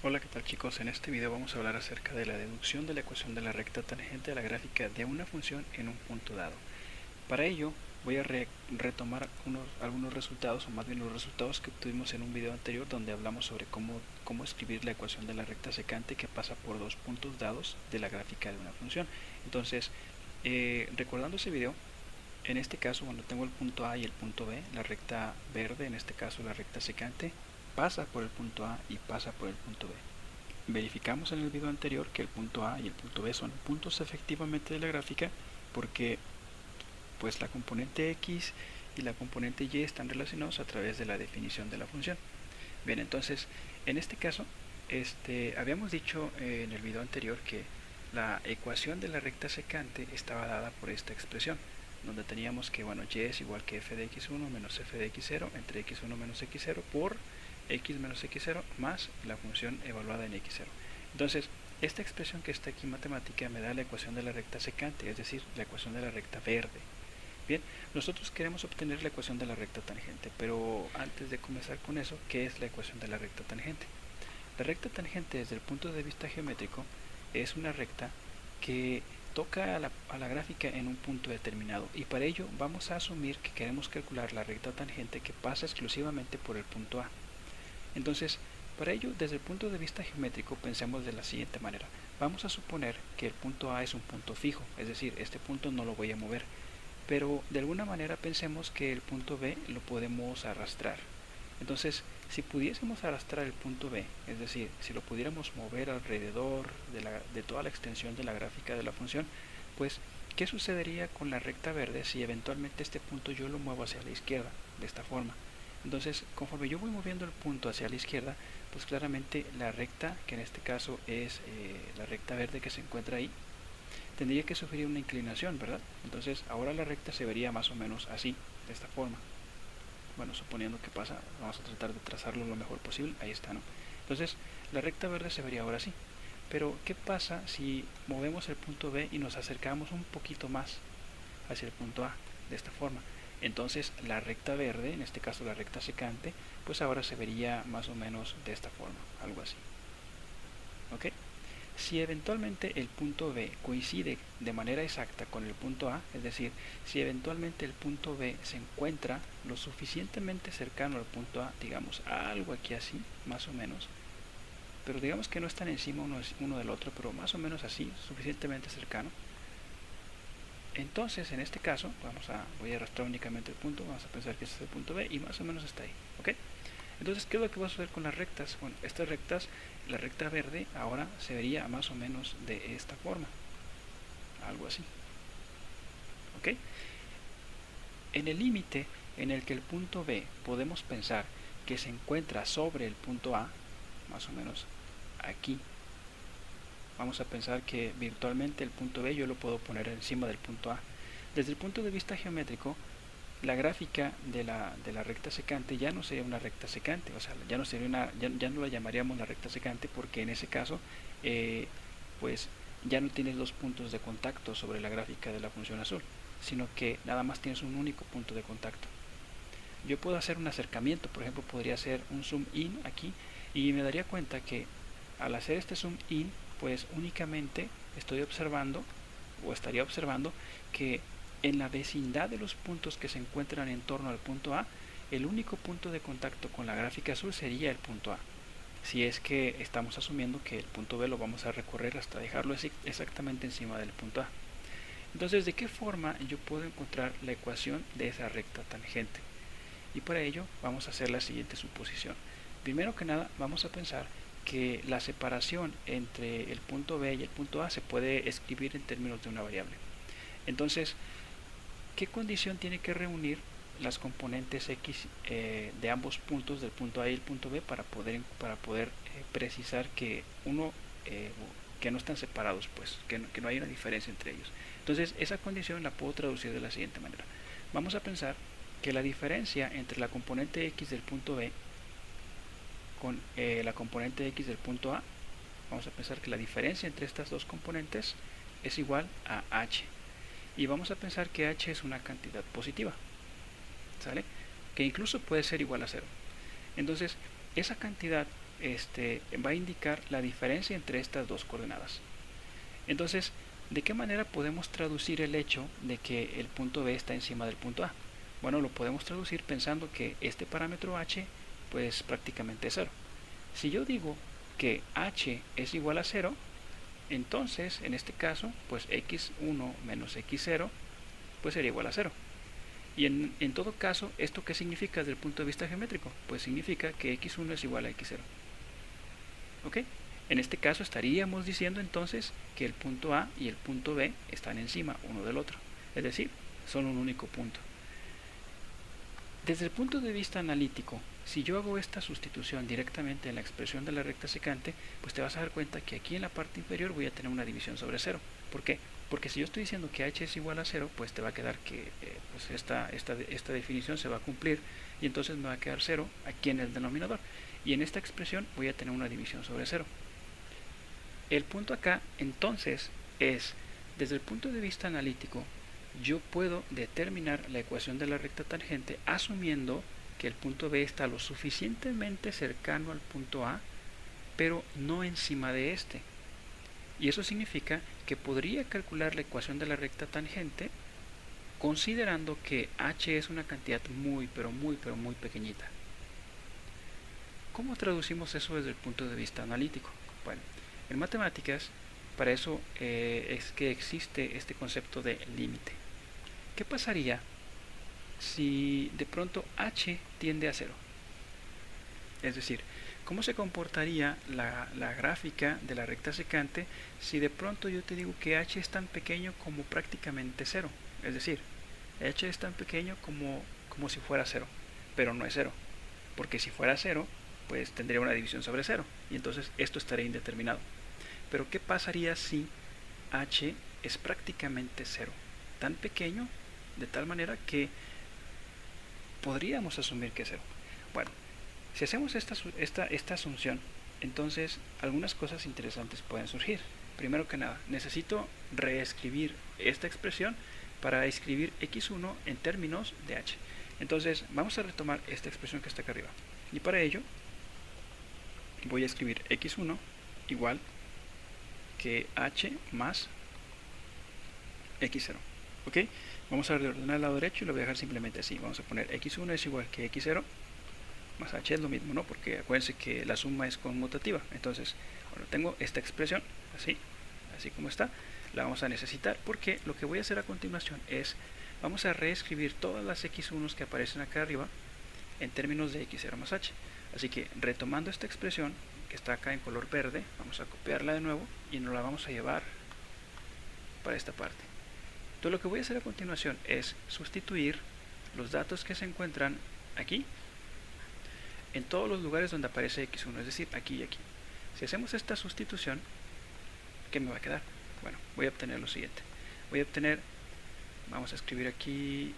Hola, ¿qué tal chicos? En este video vamos a hablar acerca de la deducción de la ecuación de la recta tangente a la gráfica de una función en un punto dado. Para ello voy a retomar algunos resultados, o más bien los resultados que obtuvimos en un video anterior donde hablamos sobre cómo escribir la ecuación de la recta secante que pasa por dos puntos dados de la gráfica de una función. Entonces, recordando ese video, en este caso cuando tengo el punto A y el punto B, la recta verde, en este caso la recta secante, pasa por el punto A y pasa por el punto B. Verificamos en el video anterior que el punto A y el punto B son puntos efectivamente de la gráfica porque pues la componente X y la componente Y están relacionados a través de la definición de la función. Bien, entonces en este caso habíamos dicho en el video anterior que la ecuación de la recta secante estaba dada por esta expresión, donde teníamos que y es igual que f de x1 menos f de x0 entre x1 menos x0 por x menos x0 más la función evaluada en x0. Entonces, esta expresión que está aquí en matemática me da la ecuación de la recta secante, es decir, la ecuación de la recta verde. Bien, nosotros queremos obtener la ecuación de la recta tangente, pero antes de comenzar con eso, ¿qué es la ecuación de la recta tangente? La recta tangente desde el punto de vista geométrico es una recta que toca a la gráfica en un punto determinado, y para ello vamos a asumir que queremos calcular la recta tangente que pasa exclusivamente por el punto A. Entonces, para ello, desde el punto de vista geométrico, pensemos de la siguiente manera. Vamos a suponer que el punto A es un punto fijo, es decir, este punto no lo voy a mover, pero de alguna manera pensemos que el punto B lo podemos arrastrar. Entonces, si pudiésemos arrastrar el punto B, es decir, si lo pudiéramos mover alrededor de toda la extensión de la gráfica de la función, pues, ¿qué sucedería con la recta verde si eventualmente este punto yo lo muevo hacia la izquierda, de esta forma? Entonces, conforme yo voy moviendo el punto hacia la izquierda, pues claramente la recta, que en este caso es la recta verde que se encuentra ahí, tendría que sufrir una inclinación, ¿verdad? Entonces, ahora la recta se vería más o menos así, de esta forma. Bueno, suponiendo que pasa, vamos a tratar de trazarlo lo mejor posible, ahí está, ¿no? Entonces, la recta verde se vería ahora así. Pero, ¿qué pasa si movemos el punto B y nos acercamos un poquito más hacia el punto A, de esta forma? Entonces, la recta verde, en este caso la recta secante, pues ahora se vería más o menos de esta forma, algo así. ¿Ok? Si eventualmente el punto B coincide de manera exacta con el punto A, es decir, si eventualmente el punto B se encuentra lo suficientemente cercano al punto A, digamos algo aquí así, más o menos, pero digamos que no están encima uno del otro, pero más o menos así, suficientemente cercano, entonces en este caso voy a arrastrar únicamente el punto, vamos a pensar que este es el punto B y más o menos está ahí, ¿ok? Entonces, ¿qué es lo que va a suceder con las rectas? Bueno, estas rectas, la recta verde ahora se vería más o menos de esta forma, algo así, ¿ok? En el límite en el que el punto B podemos pensar que se encuentra sobre el punto A, más o menos aquí, vamos a pensar que virtualmente el punto B yo lo puedo poner encima del punto A. Desde el punto de vista geométrico, la gráfica de la recta secante ya no sería una recta secante, o sea, ya no sería ya no la llamaríamos la recta secante porque en ese caso, pues ya no tienes dos puntos de contacto sobre la gráfica de la función azul, sino que nada más tienes un único punto de contacto. Yo puedo hacer un acercamiento, por ejemplo, podría hacer un zoom in aquí y me daría cuenta que al hacer este zoom in, pues únicamente estoy observando o estaría observando que en la vecindad de los puntos que se encuentran en torno al punto A, el único punto de contacto con la gráfica azul sería el punto A. Si es que estamos asumiendo que el punto B lo vamos a recorrer hasta dejarlo exactamente encima del punto A. Entonces, ¿de qué forma yo puedo encontrar la ecuación de esa recta tangente? Y para ello vamos a hacer la siguiente suposición. Primero que nada, vamos a pensar que la separación entre el punto B y el punto A se puede escribir en términos de una variable. Entonces, ¿qué condición tiene que reunir las componentes X de ambos puntos, del punto A y el punto B, para poder precisar que no están separados, pues, que no hay una diferencia entre ellos? Entonces, esa condición la puedo traducir de la siguiente manera. Vamos a pensar que la diferencia entre la componente X del punto B con la componente X del punto A, vamos a pensar que la diferencia entre estas dos componentes es igual a H. Y vamos a pensar que H es una cantidad positiva, ¿sale? Que incluso puede ser igual a cero. Entonces, esa cantidad va a indicar la diferencia entre estas dos coordenadas. Entonces, ¿de qué manera podemos traducir el hecho de que el punto B está encima del punto A? Bueno, lo podemos traducir pensando que este parámetro h pues prácticamente es 0. Si yo digo que h es igual a 0, entonces en este caso pues x1 menos x0 pues sería igual a 0. Y en todo caso, ¿esto qué significa desde el punto de vista geométrico? Pues significa que x1 es igual a x0. ¿Ok? En este caso estaríamos diciendo entonces que el punto A y el punto B están encima uno del otro. Es decir, son un único punto. Desde el punto de vista analítico, si yo hago esta sustitución directamente en la expresión de la recta secante, pues te vas a dar cuenta que aquí en la parte inferior voy a tener una división sobre 0. ¿Por qué? Porque si yo estoy diciendo que h es igual a 0, pues te va a quedar que pues esta definición se va a cumplir y entonces me va a quedar 0 aquí en el denominador. Y en esta expresión voy a tener una división sobre 0. El punto acá entonces es, desde el punto de vista analítico, yo puedo determinar la ecuación de la recta tangente asumiendo que el punto B está lo suficientemente cercano al punto A, pero no encima de este. Y eso significa que podría calcular la ecuación de la recta tangente considerando que h es una cantidad muy pequeñita. ¿Cómo traducimos eso desde el punto de vista analítico? Bueno, en matemáticas, para eso es que existe este concepto de límite. ¿Qué pasaría si de pronto h tiende a 0? Es decir, ¿cómo se comportaría la gráfica de la recta secante si de pronto yo te digo que h es tan pequeño como prácticamente 0? Es decir, h es tan pequeño como si fuera 0, pero no es 0. Porque si fuera 0, pues tendría una división sobre 0, y entonces esto estaría indeterminado. Pero ¿qué pasaría si h es prácticamente 0? Tan pequeño, de tal manera que podríamos asumir que es 0. Bueno, si hacemos esta asunción, entonces algunas cosas interesantes pueden surgir. Primero que nada, necesito reescribir esta expresión para escribir x1 en términos de h. Entonces vamos a retomar esta expresión que está acá arriba. Y para ello voy a escribir x1 igual que h más x0. ¿Ok? Vamos a reordenar el lado derecho y lo voy a dejar simplemente así. Vamos a poner x1 es igual que x0 más h es lo mismo, ¿no? Porque acuérdense que la suma es conmutativa. Entonces, ahora tengo esta expresión así como está. La vamos a necesitar porque lo que voy a hacer a continuación es, vamos a reescribir todas las x1 que aparecen acá arriba en términos de x0 más h. Así que retomando esta expresión que está acá en color verde, vamos a copiarla de nuevo y nos la vamos a llevar para esta parte. Entonces lo que voy a hacer a continuación es sustituir los datos que se encuentran aquí en todos los lugares donde aparece x1, es decir, aquí y aquí. Si hacemos esta sustitución, ¿qué me va a quedar? Bueno, voy a obtener lo siguiente. Voy a obtener, vamos a escribir aquí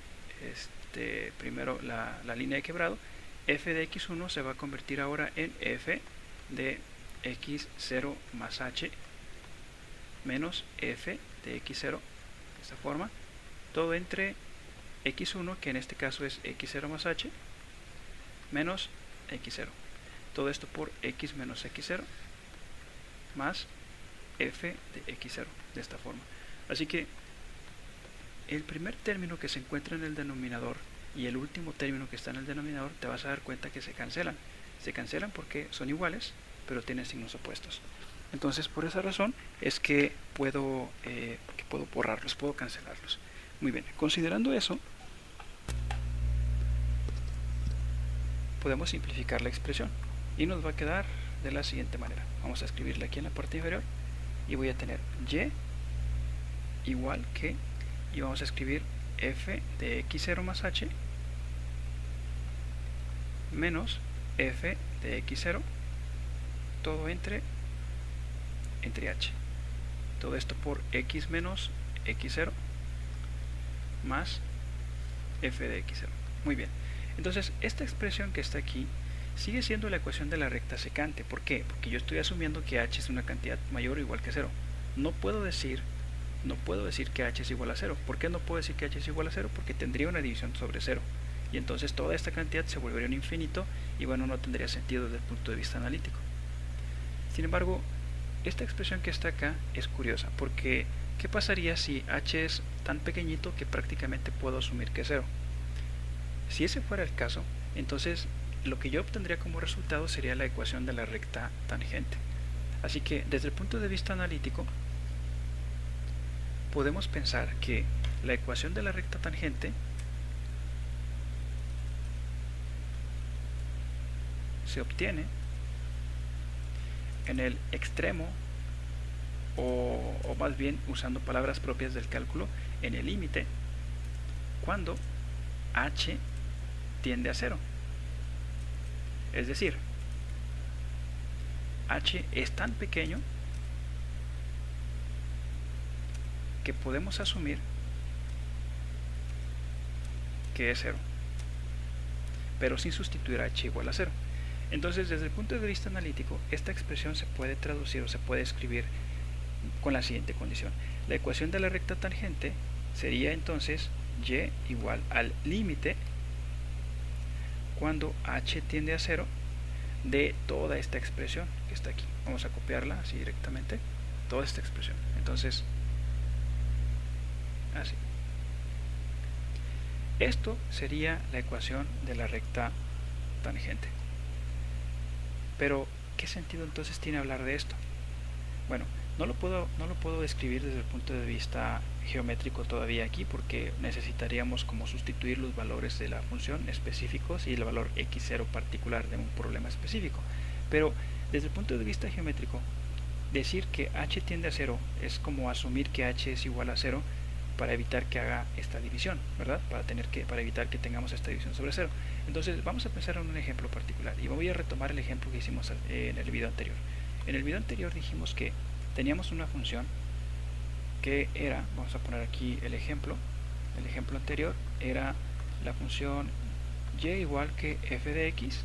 primero la línea de quebrado. F de x1 se va a convertir ahora en f de x0 más h menos f de x0, de esta forma, todo entre x1, que en este caso es x0 más h, menos x0. Todo esto por x menos x0 más f de x0, de esta forma. Así que el primer término que se encuentra en el denominador y el último término que está en el denominador, te vas a dar cuenta que se cancelan. Se cancelan porque son iguales, pero tienen signos opuestos. Entonces, por esa razón es que puedo borrarlos, puedo cancelarlos. Muy bien, considerando eso, podemos simplificar la expresión y nos va a quedar de la siguiente manera. Vamos a escribirla aquí en la parte inferior y voy a tener y igual que, y vamos a escribir f de x0 más h menos f de x0, todo entre h. Todo esto por x menos x0 más f de x0. Muy bien. Entonces, esta expresión que está aquí sigue siendo la ecuación de la recta secante. ¿Por qué? Porque yo estoy asumiendo que h es una cantidad mayor o igual que 0. No puedo decir que h es igual a 0. ¿Por qué no puedo decir que h es igual a 0? Porque tendría una división sobre 0. Y entonces toda esta cantidad se volvería un infinito y bueno, no tendría sentido desde el punto de vista analítico. Sin embargo, esta expresión que está acá es curiosa, porque ¿qué pasaría si h es tan pequeñito que prácticamente puedo asumir que es 0? Si ese fuera el caso, entonces lo que yo obtendría como resultado sería la ecuación de la recta tangente. Así que desde el punto de vista analítico, podemos pensar que la ecuación de la recta tangente se obtiene en el extremo, o más bien usando palabras propias del cálculo, en el límite, cuando h tiende a 0. Es decir, h es tan pequeño que podemos asumir que es 0, pero sin sustituir a h igual a 0. Entonces, desde el punto de vista analítico, esta expresión se puede traducir o se puede escribir con la siguiente condición. La ecuación de la recta tangente sería entonces y igual al límite cuando h tiende a 0 de toda esta expresión que está aquí. Vamos a copiarla así directamente, toda esta expresión. Entonces, así. Esto sería la ecuación de la recta tangente. Pero, ¿qué sentido entonces tiene hablar de esto? Bueno, no lo puedo describir desde el punto de vista geométrico todavía aquí, porque necesitaríamos como sustituir los valores de la función específicos y el valor x0 particular de un problema específico. Pero desde el punto de vista geométrico, decir que h tiende a 0 es como asumir que h es igual a 0 para evitar que haga esta división, ¿verdad? Para evitar que tengamos esta división sobre 0. Entonces vamos a pensar en un ejemplo particular y voy a retomar el ejemplo que hicimos en el video anterior. En el video anterior dijimos que teníamos una función que era, vamos a poner aquí el ejemplo anterior era la función y igual que f de x,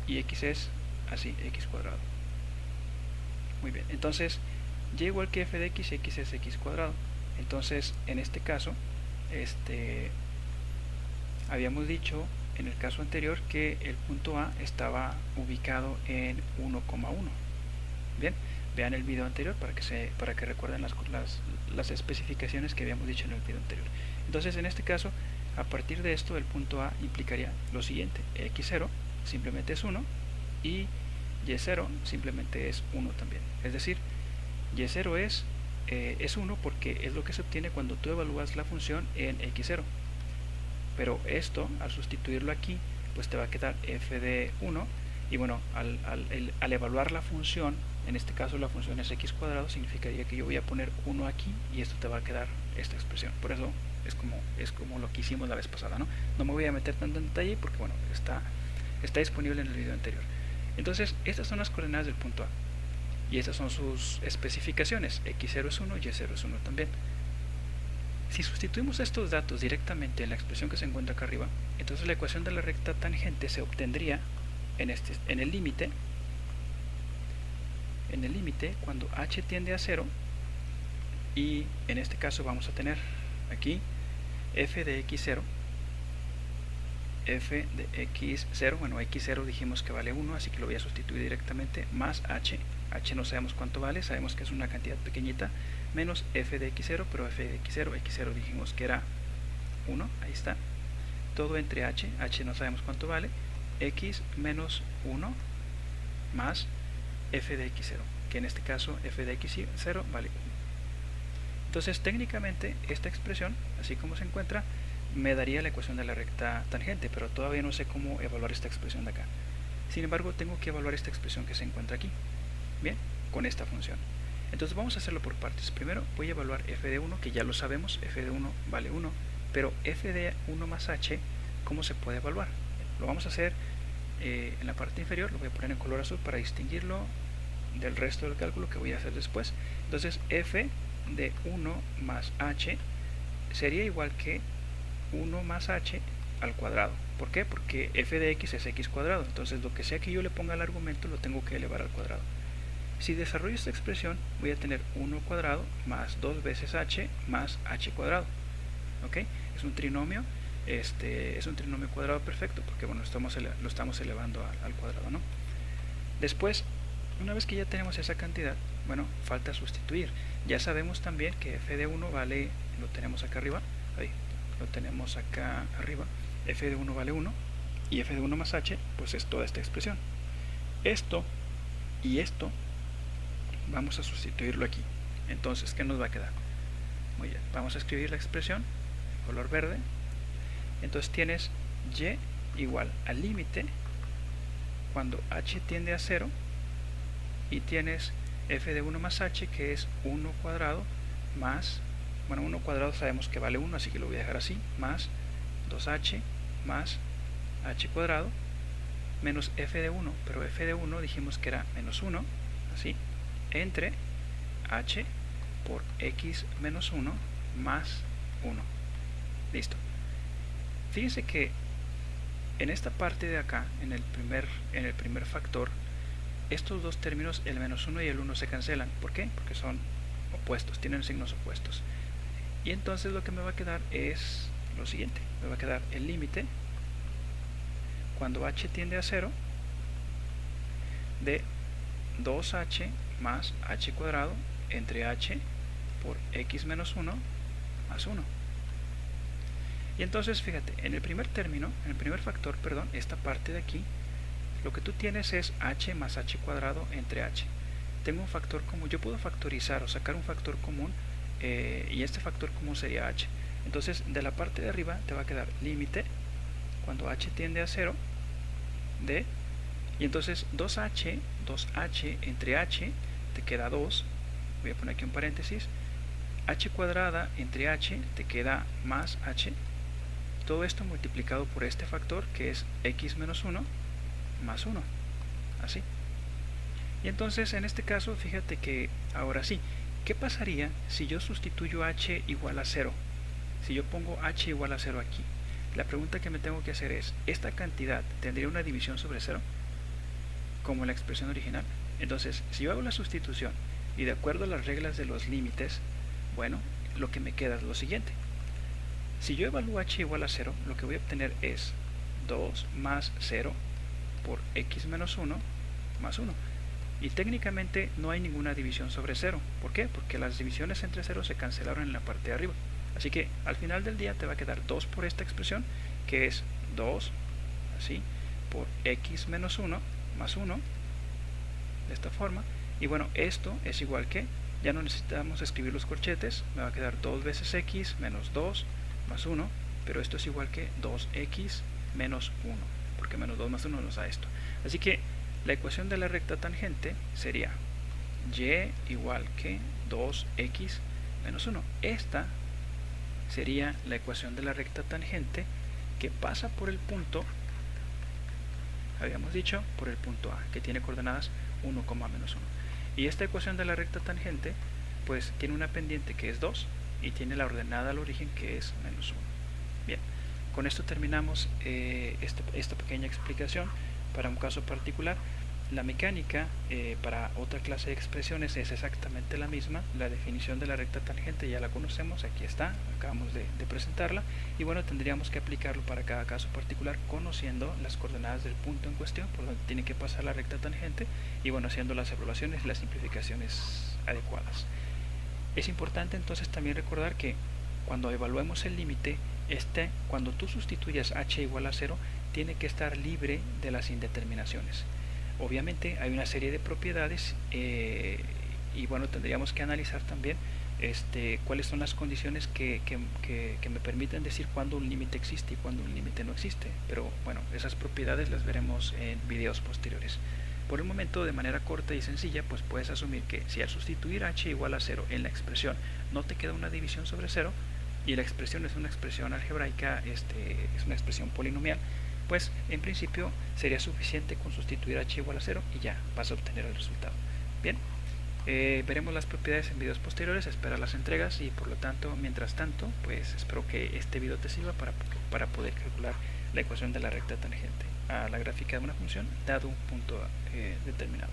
y x es así, x cuadrado. Muy bien, entonces y igual que f de x, x es x cuadrado. Entonces, en este caso, habíamos dicho en el caso anterior que el punto A estaba ubicado en 1,1. Bien, vean el video anterior para que recuerden las especificaciones que habíamos dicho en el video anterior. Entonces, en este caso, a partir de esto, el punto A implicaría lo siguiente: x0 simplemente es 1 y y0 simplemente es 1 también. Es decir, y0 es 1 porque es lo que se obtiene cuando tú evalúas la función en x0. Pero esto, al sustituirlo aquí, pues te va a quedar f de 1. Y bueno, al evaluar la función, en este caso la función es x cuadrado, significaría que yo voy a poner 1 aquí y esto te va a quedar esta expresión. Por eso es como lo que hicimos la vez pasada, ¿no? No me voy a meter tanto en detalle porque bueno, está disponible en el video anterior. Entonces, estas son las coordenadas del punto A. Y estas son sus especificaciones. x0 es 1 y y0 es 1 también. Si sustituimos estos datos directamente en la expresión que se encuentra acá arriba, entonces la ecuación de la recta tangente se obtendría en el límite cuando h tiende a 0, y en este caso vamos a tener aquí f de x0, bueno, x0 dijimos que vale 1, así que lo voy a sustituir directamente, más h no sabemos cuánto vale, sabemos que es una cantidad pequeñita, menos f de x0, pero f de x0 dijimos que era 1, ahí está, todo entre h no sabemos cuánto vale, x menos 1 más f de x0, que en este caso f de x0 vale 1. Entonces técnicamente esta expresión, así como se encuentra, me daría la ecuación de la recta tangente, pero todavía no sé cómo evaluar esta expresión de acá. Sin embargo, tengo que evaluar esta expresión que se encuentra aquí, bien, con esta función. Entonces vamos a hacerlo por partes. Primero voy a evaluar f de 1, que ya lo sabemos, f de 1 vale 1, pero f de 1 más h, ¿cómo se puede evaluar? Lo vamos a hacer en la parte inferior, lo voy a poner en color azul para distinguirlo del resto del cálculo que voy a hacer después. Entonces f de 1 más h sería igual que 1 más h al cuadrado. ¿Por qué? Porque f de x es x cuadrado, entonces lo que sea que yo le ponga al argumento lo tengo que elevar al cuadrado. Si desarrollo esta expresión, voy a tener 1 cuadrado más 2 veces h más h cuadrado. ¿Ok? Es un trinomio, es un trinomio cuadrado perfecto, porque bueno, lo estamos elevando al cuadrado, ¿no? Después Una vez que ya tenemos esa cantidad, bueno, falta sustituir. Ya sabemos también que f de 1 vale, lo tenemos acá arriba, ahí, lo tenemos acá arriba, f de 1 vale 1 y f de 1 más h pues es toda esta expresión. Esto y esto vamos a sustituirlo aquí. Entonces, ¿qué nos va a quedar? Muy bien, vamos a escribir la expresión color verde. Entonces tienes y igual al límite cuando h tiende a 0 y tienes f de 1 más h que es 1 cuadrado más, bueno, 1 cuadrado sabemos que vale 1, así que lo voy a dejar así, más 2h más h cuadrado menos f de 1, pero f de 1 dijimos que era menos 1, así, entre h por x menos 1 más 1. Listo. Fíjense que en esta parte de acá, en el primer factor, estos dos términos, el menos 1 y el 1, se cancelan. ¿Por qué? Porque son opuestos, tienen signos opuestos. Y entonces lo que me va a quedar es lo siguiente. Me va a quedar el límite cuando h tiende a 0 de 2h más h cuadrado entre h por x menos 1 más 1. Y entonces fíjate, en el primer término, en el primer factor, perdón, esta parte de aquí, lo que tú tienes es h más h cuadrado entre h. Tengo un factor común, yo puedo factorizar o sacar un factor común y este factor común sería h. Entonces de la parte de arriba te va a quedar límite cuando h tiende a 0 de, y entonces 2h entre h te queda 2, voy a poner aquí un paréntesis, h cuadrada entre h te queda más h, todo esto multiplicado por este factor que es x menos 1 más 1, así. Y entonces en este caso fíjate que ahora sí, ¿qué pasaría si yo sustituyo h igual a 0? Si yo pongo h igual a 0 aquí, la pregunta que me tengo que hacer es, ¿esta cantidad tendría una división sobre 0? Como en la expresión original. Entonces, si yo hago la sustitución y de acuerdo a las reglas de los límites, bueno, lo que me queda es lo siguiente. Si yo evalúo h igual a 0, lo que voy a obtener es 2 más 0 por x menos 1 más 1. Y técnicamente no hay ninguna división sobre 0. ¿Por qué? Porque las divisiones entre 0 se cancelaron en la parte de arriba. Así que al final del día te va a quedar 2 por esta expresión, que es 2, así, por x menos 1 más 1, de esta forma. Y bueno, esto es igual que, ya no necesitamos escribir los corchetes, me va a quedar 2 veces x menos 2 más 1, pero esto es igual que 2x menos 1, porque menos 2 más 1 nos da esto. Así que la ecuación de la recta tangente sería y igual que 2x menos 1. Esta sería la ecuación de la recta tangente que pasa por el punto, habíamos dicho, por el punto A, que tiene coordenadas 1, menos 1. Y esta ecuación de la recta tangente, pues tiene una pendiente que es 2 y tiene la ordenada al origen que es menos 1. Bien, con esto terminamos esta pequeña explicación para un caso particular. La mecánica para otra clase de expresiones es exactamente la misma. La definición de la recta tangente ya la conocemos, aquí está, acabamos de presentarla. Y bueno, tendríamos que aplicarlo para cada caso particular, conociendo las coordenadas del punto en cuestión, por donde tiene que pasar la recta tangente, y bueno, haciendo las evaluaciones y las simplificaciones adecuadas. Es importante entonces también recordar que cuando evaluemos el límite, cuando tú sustituyas h igual a 0, tiene que estar libre de las indeterminaciones. Obviamente hay una serie de propiedades y bueno, tendríamos que analizar también cuáles son las condiciones que me permiten decir cuándo un límite existe y cuándo un límite no existe. Pero bueno, esas propiedades las veremos en videos posteriores. Por el momento, de manera corta y sencilla, pues puedes asumir que si al sustituir h igual a 0 en la expresión no te queda una división sobre 0 y la expresión es una expresión algebraica, es una expresión polinomial, pues en principio sería suficiente con sustituir h igual a 0 y ya vas a obtener el resultado. Bien, veremos las propiedades en videos posteriores, espera las entregas y por lo tanto, mientras tanto, pues espero que este video te sirva para poder calcular la ecuación de la recta tangente a la gráfica de una función dado un punto determinado.